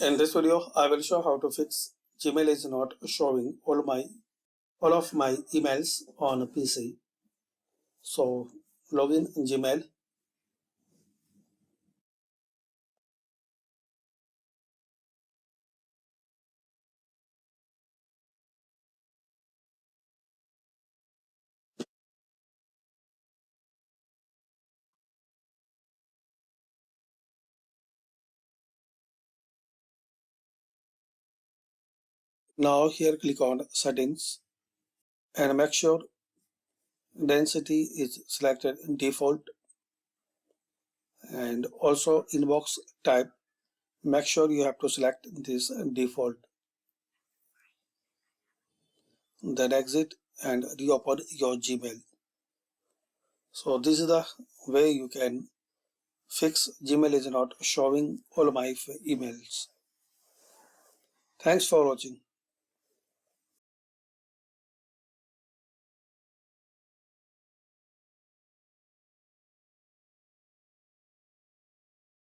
In this video, I will show how to fix Gmail is not showing all of my emails on PC. So log in Gmail. Now here click on settings and make sure density is selected default, and also inbox type. Make sure you have to select this default. Then exit and reopen your Gmail. So this is the way you can fix Gmail is not showing all my emails. Thanks for watching.